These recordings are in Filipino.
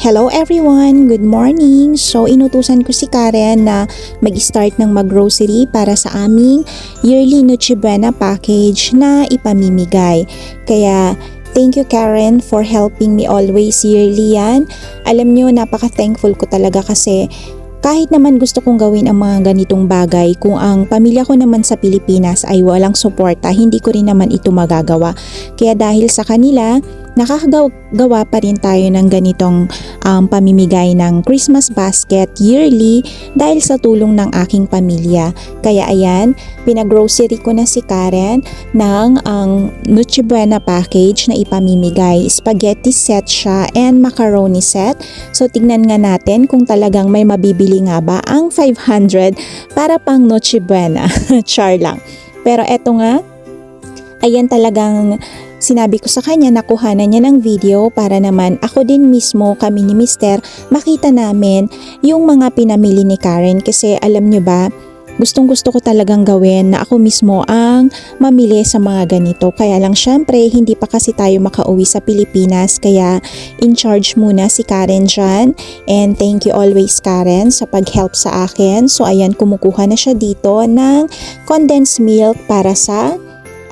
Hello everyone! Good morning! So inutusan ko si Karen na mag-start ng mag-grocery para sa aming yearly Noche Buena package na ipamimigay. Kaya thank you Karen for helping me always yearly yan. Alam nyo, napaka-thankful ko talaga kasi kahit naman gusto kong gawin ang mga ganitong bagay, kung ang pamilya ko naman sa Pilipinas ay walang suporta, hindi ko rin naman ito magagawa. Kaya dahil sa kanila, nakakagawa pa rin tayo ng ganitong pamimigay ng Christmas basket yearly dahil sa tulong ng aking pamilya. Kaya ayan, pinag-grocery ko na si Karen ng Noche Buena package na ipamimigay. Spaghetti set siya and macaroni set. So tignan nga natin kung talagang may mabibili nga ba ang 500 para pang Noche Buena. Char lang. Pero eto nga, ayan talagang sinabi ko sa kanya na kuhanan niya ng video para naman ako din mismo, kami ni Mister, makita namin yung mga pinamili ni Karen kasi alam niyo ba, gustong gusto ko talagang gawin na ako mismo ang mamili sa mga ganito. Kaya lang syempre hindi pa kasi tayo makauwi sa Pilipinas kaya in charge muna si Karen dyan. And thank you always Karen sa pag-help sa akin. So ayan, kumukuha na siya dito ng condensed milk para sa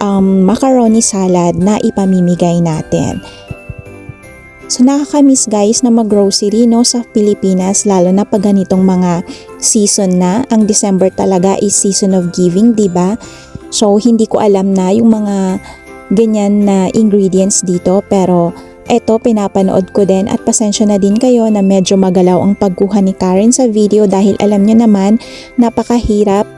macaroni salad na ipamimigay natin. So nakakamiss guys na mag-grocery no sa Pilipinas, lalo na pag ganitong mga season na. Ang December talaga is season of giving, diba? So hindi ko alam na yung mga ganyan na ingredients dito, pero eto pinapanood ko din at pasensya na din kayo na medyo magalaw ang pagkuha ni Karen sa video dahil alam nyo naman napakahirap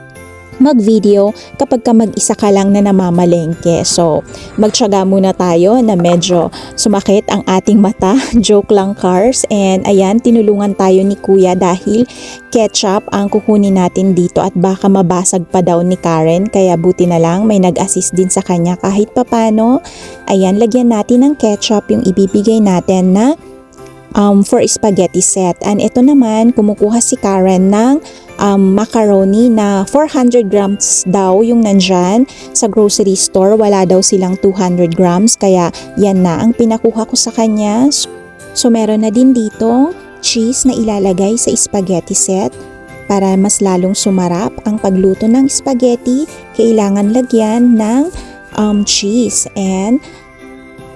mag-video kapag ka mag-isa ka lang na namamalengke. So, magtiyaga muna tayo na medyo sumakit ang ating mata. Joke lang cars. And ayan, tinulungan tayo ni Kuya dahil ketchup ang kukunin natin dito at baka mabasag pa daw ni Karen. Kaya buti na lang may nag-assist din sa kanya kahit papano. Ayan, lagyan natin ng ketchup yung ibibigay natin na for spaghetti set. And ito naman, kumukuha si Karen ng macaroni na 400 grams daw yung nandyan sa grocery store. Wala daw silang 200 grams kaya yan na ang pinakuha ko sa kanya. So meron na din dito cheese na ilalagay sa spaghetti set. Para mas lalong sumarap ang pagluto ng spaghetti, kailangan lagyan ng cheese. And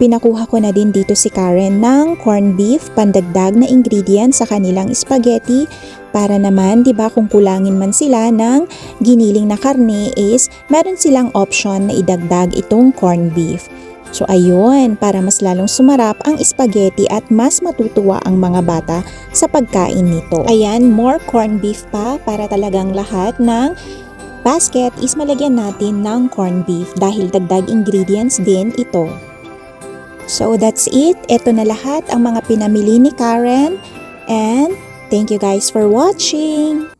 pinakuha ko na din dito si Karen ng corned beef, pandagdag na ingredient sa kanilang spaghetti para naman, 'di ba, kung kulangin man sila ng giniling na karne is meron silang option na idagdag itong corned beef. So ayun, para mas lalong sumarap ang spaghetti at mas matutuwa ang mga bata sa pagkain nito. Ayan, more corned beef pa para talagang lahat ng basket is malagyan natin ng corned beef dahil dagdag ingredients din ito. So that's it. Ito na lahat ang mga pinamili ni Karen and thank you guys for watching.